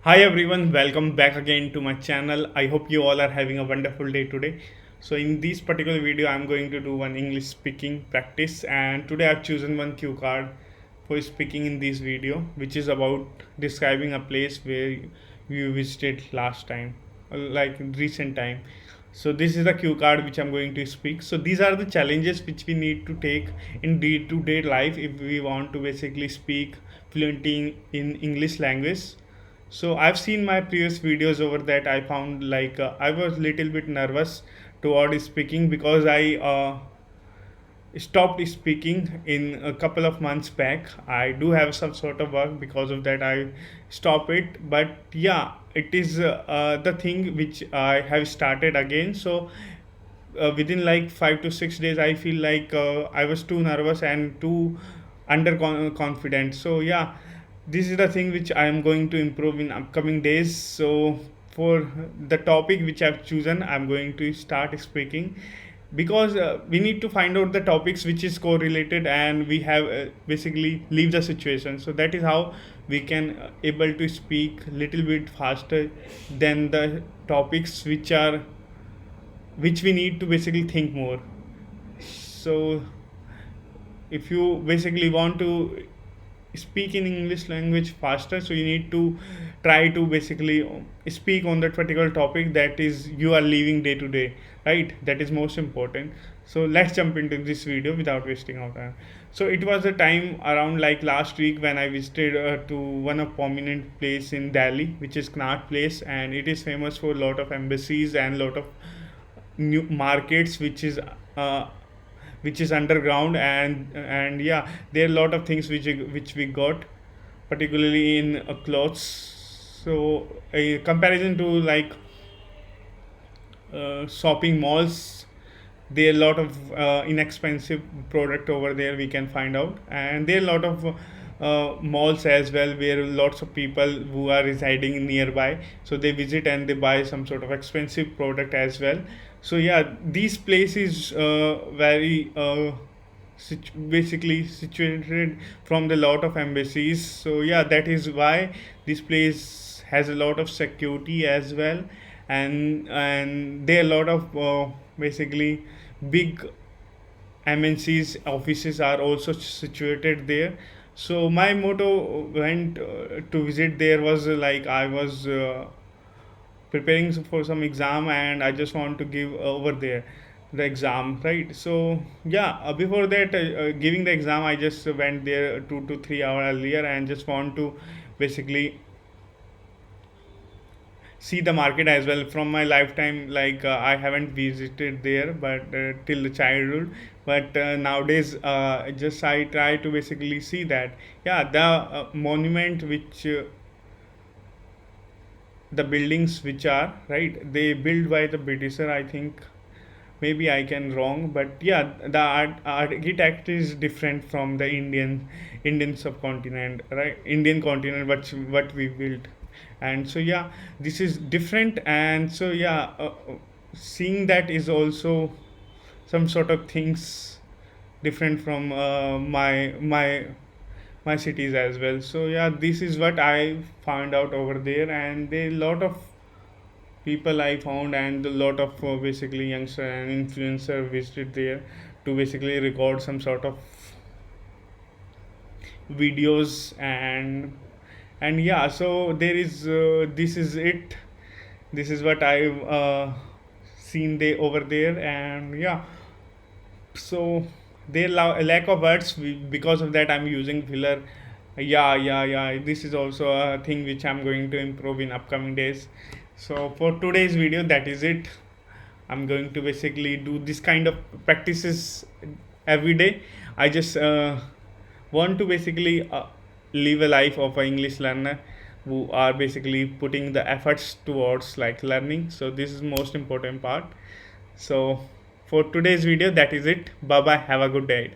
Hi everyone, welcome back again to my channel. I hope you all are having a wonderful day today. So in this particular video, I'm going to do one English speaking practice, and today I've chosen one cue card for speaking in this video, which is about describing a place where you visited last time, like in recent time. So this is the cue card which I'm going to speak. So these are the challenges which we need to take in day-to-day life if we want to basically speak fluently in English language. So I've seen my previous videos over that. I found like I was little bit nervous toward speaking because I stopped speaking in a couple of months back. I do have some sort of work, because of that I stop it. But yeah, it is the thing which I have started again. So within like 5 to 6 days, I feel like I was too nervous and too confident. So yeah, this is the thing which I am going to improve in upcoming days. So for the topic which I've chosen, I'm going to start speaking, because we need to find out the topics which is correlated, and we have basically leave the situation. So that is how we can able to speak little bit faster than the topics which we need to basically think more. So if you basically want to speak in English language faster, so you need to try to basically speak on that particular topic that is you are living day to day, right? That is most important. So let's jump into this video without wasting our time. So it was a time around like last week when I visited to one of prominent place in Delhi, which is Connaught Place, and it is famous for a lot of embassies and lot of new markets uh, which is underground. And yeah, there are a lot of things which we got, particularly in clothes. So a comparison to like shopping malls, there are a lot of inexpensive product over there we can find out. And there are a lot of malls as well, where lots of people who are residing nearby, so they visit and they buy some sort of expensive product as well. So yeah, these places very basically situated from the lot of embassies. So yeah, that is why this place has a lot of security as well. And there are a lot of basically big MNCs offices are also situated there. So my motto went to visit there was like I was preparing for some exam, and I just want to give over there the exam, right? So yeah, before that giving the exam, I just went there 2 to 3 hours earlier and just want to basically see the market as well. From my lifetime, like I haven't visited there, but till the childhood. But nowadays just I try to basically see that. Yeah, the monument which the buildings which are right, they built by the Britisher, I think. Maybe I can wrong, but yeah, the architect is different from the Indian subcontinent, right? Indian continent, what we built. And so yeah, this is different. And so yeah, seeing that is also some sort of things different from my cities as well. So yeah, this is what I found out over there. And there are a lot of people I found, and a lot of basically youngster and influencer visited there to basically record some sort of videos. And yeah, so there is this is it. This is what I've seen they over there. And yeah, so they lack of words, because of that I'm using filler. Yeah, this is also a thing which I'm going to improve in upcoming days. So for today's video, that is it. I'm going to basically do this kind of practices every day. I just want to basically live a life of an English learner who are basically putting the efforts towards like learning. So this is most important part. So for today's video, that is it. Bye bye, have a good day.